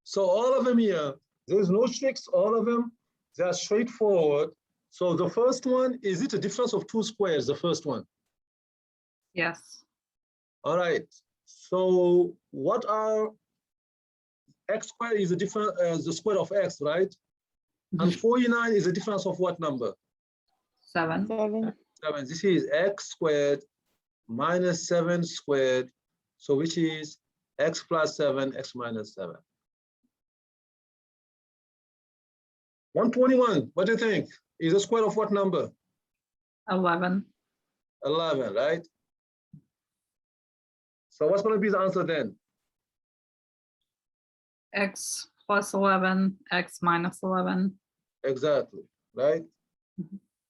So all of them here, there's no tricks, all of them. They are straightforward. So the first one, is it a difference of 2 squares, the first one? Yes. All right. So what are x squared is a different the square of x, right? And 49 is a difference of what number? 7. 7. 7. This is x squared minus 7 squared. So which is x plus 7, x minus 7. 121, what do you think? Is the square of what number? 11. 11, right? So what's going to be the answer then? X plus 11, x minus 11. Exactly, right?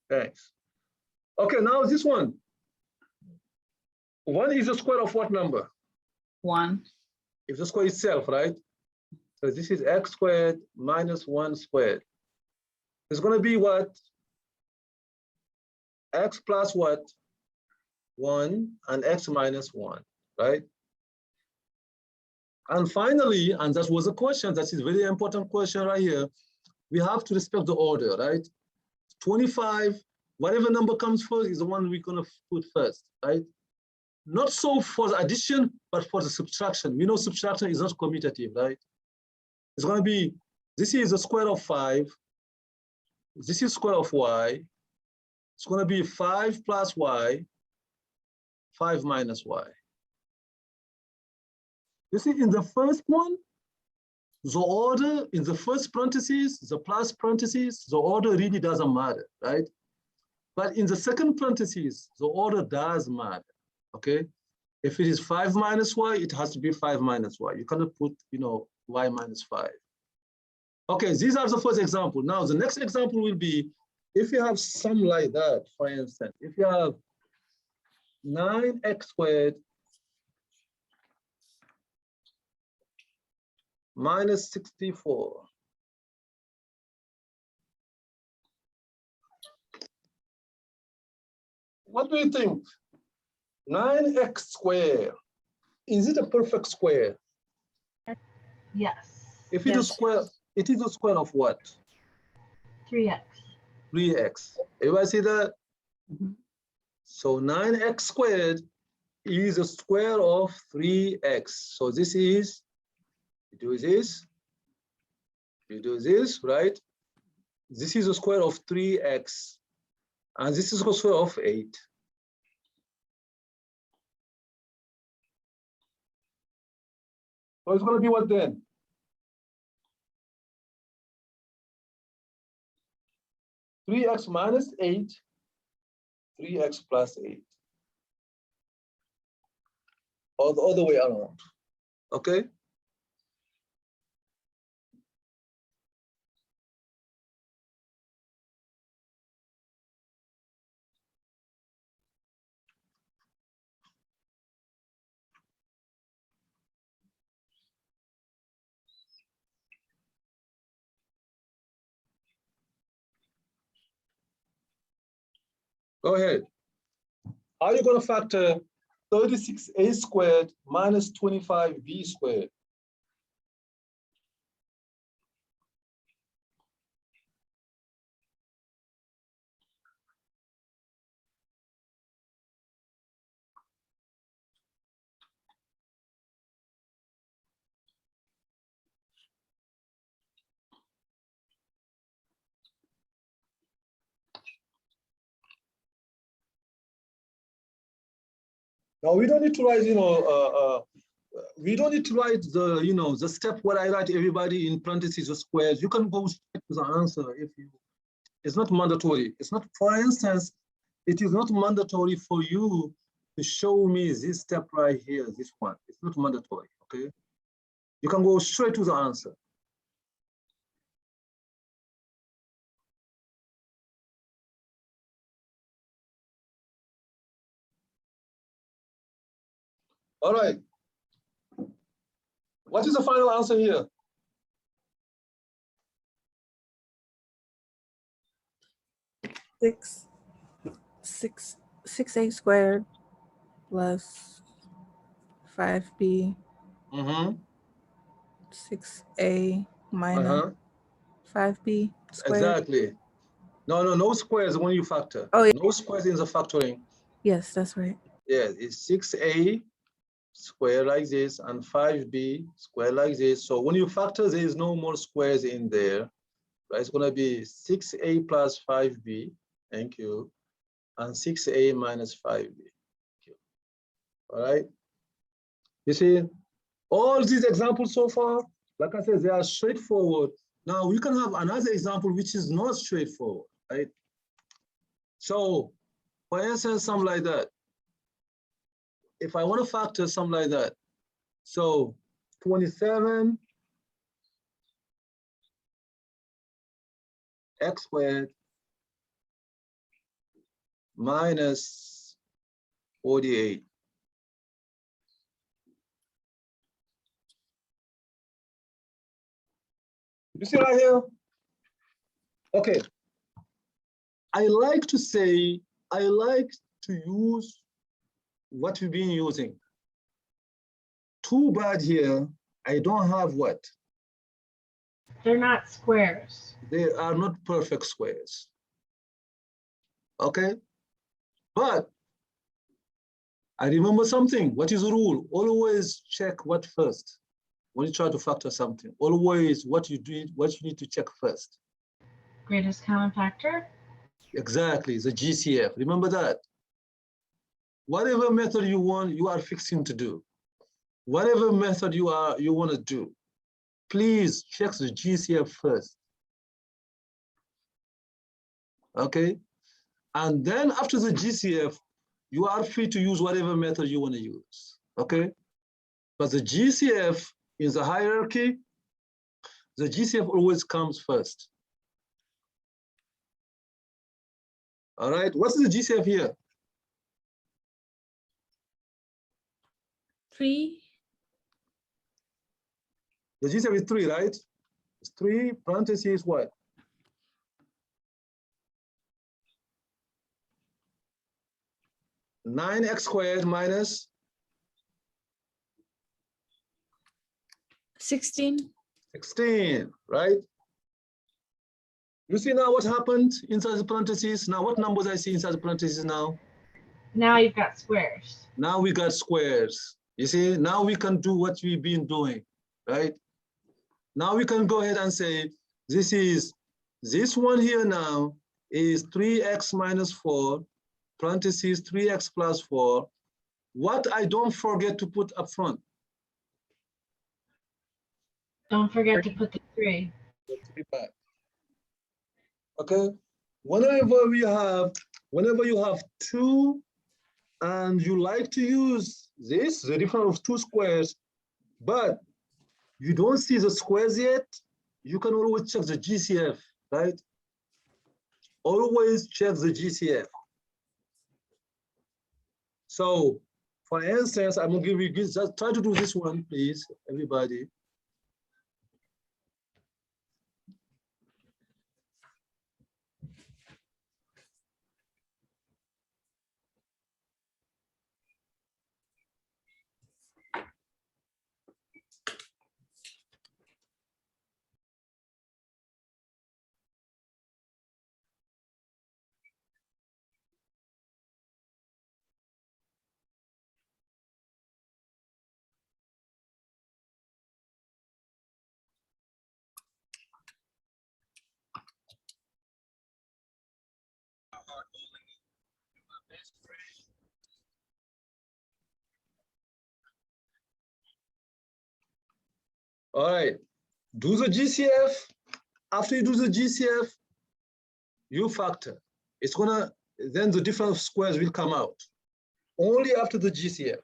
Thanks. Okay, now this one. 1 is the square of what number? 1. If the square itself, right? So this is x squared minus 1 squared. It's going to be what? X plus what? 1 and x minus 1, right? And finally, and that was a question, that is a very important question right here, we have to respect the order, right? 25, whatever number comes first is the one we're going to put first, right? Not so for the addition, but for the subtraction. We know subtraction is not commutative, right? It's going to be, this is the square of 5. This is square of y. It's going to be 5 plus y, 5 minus y. You see, in the first one, the order in the first parentheses, the plus parentheses, the order really doesn't matter, right? But in the second parentheses, the order does matter, okay? If it is 5 minus y, it has to be 5 minus y. You cannot put, y minus 5. Okay, these are the first example. Now, the next example will be, if you have some like that, for instance, if you have 9x squared minus 64. What do you think? 9x squared, is it a perfect square? Yes. If it is square, it is a square of what? 3x. 3x. Everybody see that? So 9x squared is a square of 3x. So this is, you do this, right? This is a square of 3x. And this is a square of 8. So it's going to be what then? Three x minus 8, 3x plus 8. Or the other way around, okay? Go ahead. How are you going to factor 36a squared minus 25b squared? Now we don't need to write, we don't need to write the, the step where I write everybody in parentheses or squares. You can go straight to the answer if you, it's not mandatory. It's not, for instance, it is not mandatory for you to show me this step right here, this one. It's not mandatory, okay? You can go straight to the answer. All right. What is the final answer here? Six a squared plus 5b 6a minus 5b squared. Exactly. No squares when you factor. Oh, yeah. No squares in the factoring. Yes, that's right. Yeah, it's 6a square like this and 5b square like this. So when you factor, there is no more squares in there. Right? It's gonna be 6a plus 5b, thank you, and 6a minus 5b. Thank you. All right. You see, all these examples so far, like I said, they are straightforward. Now we can have another example which is not straightforward, right? So, for instance, something like that. If I want to factor something like that, so 27 x squared minus 48. You see right here? Okay. I like to say, I like to use what we've been using. Too bad here, I don't have what? They're not squares. They are not perfect squares. Okay? But I remember something. What is the rule? Always check what first. When you try to factor something, always what you need to check first. Greatest common factor? Exactly, the GCF. Remember that. Whatever method you want, you are fixing to do. Whatever method you want to do, please check the GCF first. Okay? And then after the GCF, you are free to use whatever method you want to use. Okay? But the GCF in the hierarchy, the GCF always comes first. All right, what's the GCF here? 3. The GCF is 3, right? It's 3 parentheses what? Nine x squared minus 16. 16, right? You see now what happened inside the parentheses? Now what numbers I see inside the parentheses now? Now you've got squares. Now we got squares. You see, now we can do what we've been doing, right? Now we can go ahead and say, this one here now is 3x minus 4, parentheses 3x plus 4. What I don't forget to put up front? Don't forget to put the 3. Okay, whenever you have 2 and you like to use this, the difference of 2 squares, but you don't see the squares yet, you can always check the GCF, right? Always check the GCF. So, for instance, I'm gonna give you, just try to do this one, please, everybody. All right, do the GCF. After you do the GCF, you factor. It's gonna, then the different squares will come out. Only after the GCF.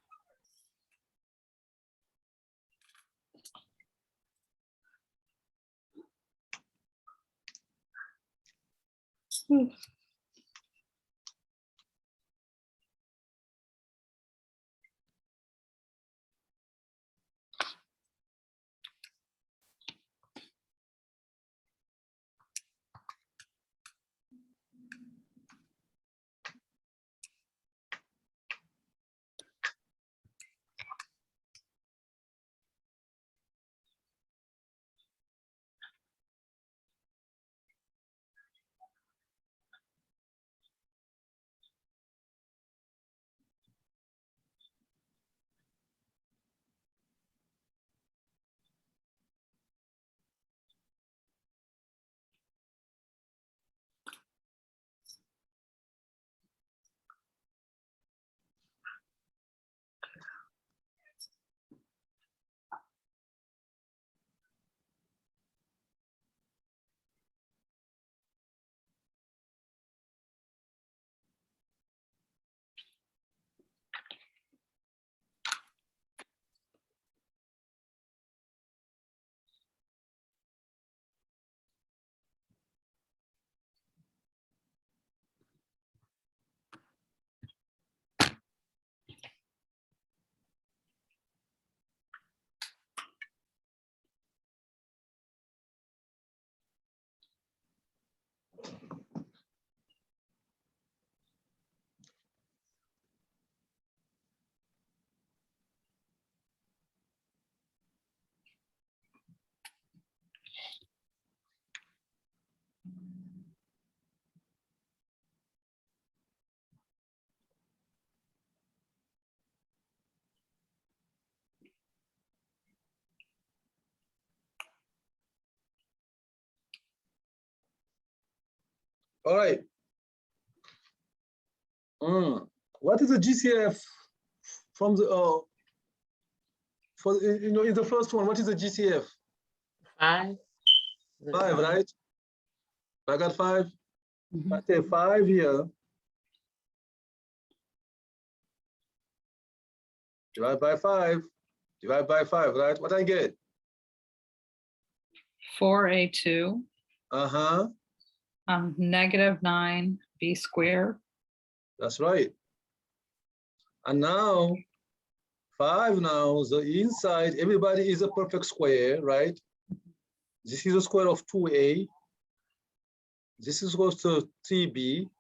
All right. What is the GCF from the in the first one? What is the GCF? 5. 5, right? I got 5. Mhm. I say 5 here. Divide by 5. Divide by 5, right? What I get? 4a2 Uh-huh. negative 9b squared. That's right. And now 5 now, the inside, everybody is a perfect square, right? This is the square of 2a. This is equals to 3b.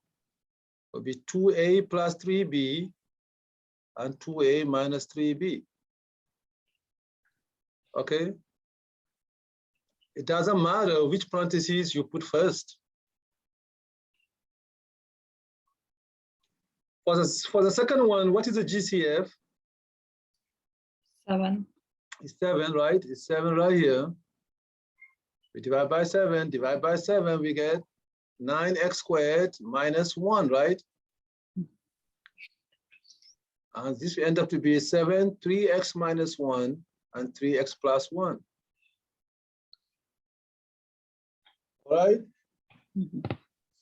Will be 2a plus 3b and 2a minus 3b. Okay? It doesn't matter which parentheses you put first. For the second one, what is the GCF? 7. It's 7, right? It's 7 right here. We divide by 7, divide by 7, we get 9x squared minus 1, right? And this will end up to be 7, 3x minus 1, and 3x plus 1. All right?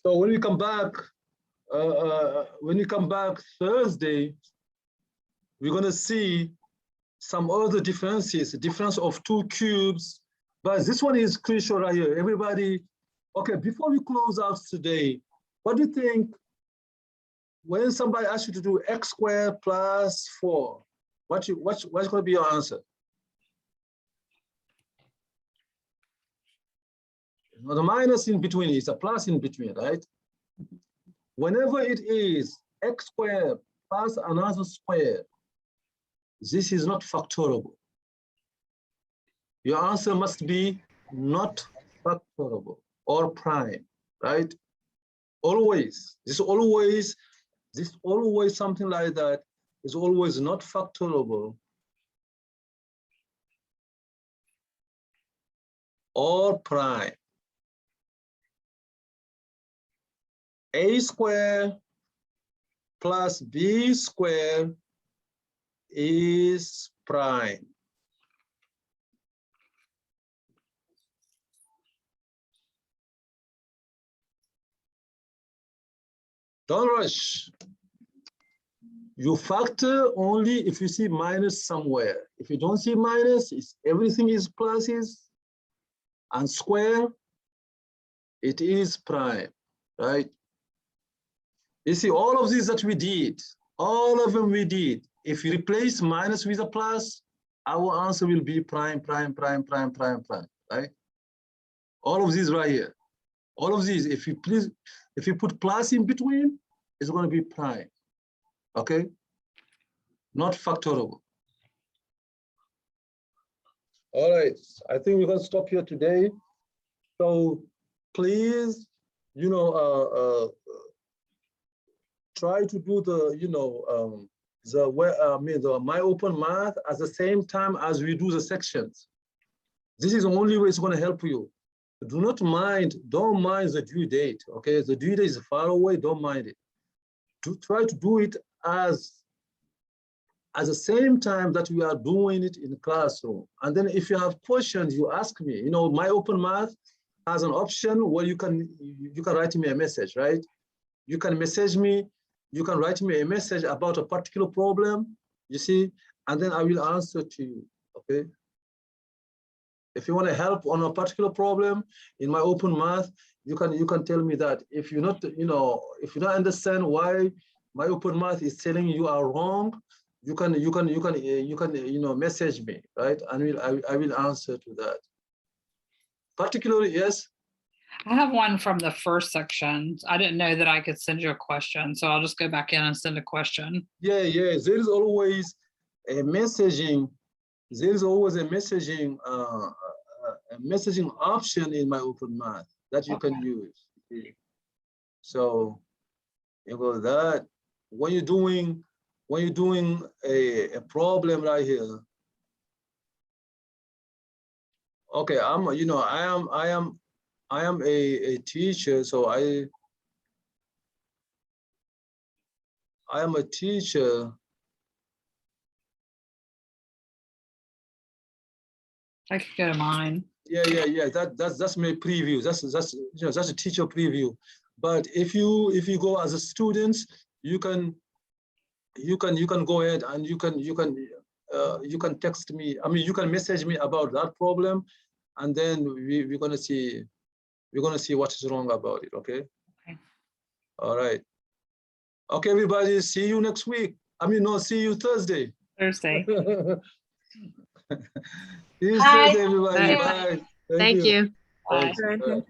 So when we come back, Thursday, we're gonna see some other differences, difference of 2 cubes, but this one is crucial right here. Everybody, okay, before we close out today, what do you think when somebody asks you to do x squared plus 4, what's gonna be your answer? Now the minus in between is a plus in between, right? Whenever it is x squared plus another square, this is not factorable. Your answer must be not factorable or prime, right? Always, this always something like that is always not factorable or prime. A squared plus b squared is prime. Don't rush. You factor only if you see minus somewhere. If you don't see minus, everything is pluses and square, it is prime, right? You see, all of these that we did, all of them we did. If you replace minus with a plus, our answer will be prime, prime, prime, prime, prime, prime, right? All of these right here. All of these, if you put plus in between, it's going to be prime, okay? Not factorable. All right, I think we're going to stop here today. So please, try to do the, the My Open Math at the same time as we do the sections. This is the only way it's going to help you. Don't mind the due date, okay? The due date is far away, don't mind it. Try to do it at the same time that we are doing it in the classroom. And then if you have questions, you ask me. My Open Math has an option where you can write me a message, right? You can message me, you can write me a message about a particular problem, you see, and then I will answer to you, okay? If you want to help on a particular problem in My Open Math, you can tell me that. If you're not, if you don't understand why My Open Math is telling you are wrong, you can message me, right? And I will answer to that. Particularly, yes. I have one from the first section. I didn't know that I could send you a question, so I'll just go back in and send a question. Yeah. There is always a messaging. There is always a messaging option in My Open Math that you can use. So that when you're doing a problem right here. Okay, I am a teacher, so I am a teacher. I could go to mine. Yeah. That's my preview. That's a teacher preview. But if you go as a student, you can go ahead and you can text me. I mean, you can message me about that problem, and then we're gonna see what is wrong about it. Okay. Okay. All right. Okay, everybody. See you next week. I mean, no, see you Thursday. Thursday. See you Bye. Thursday, everybody. Bye. Bye. Thank you. Bye. Thanks. Bye.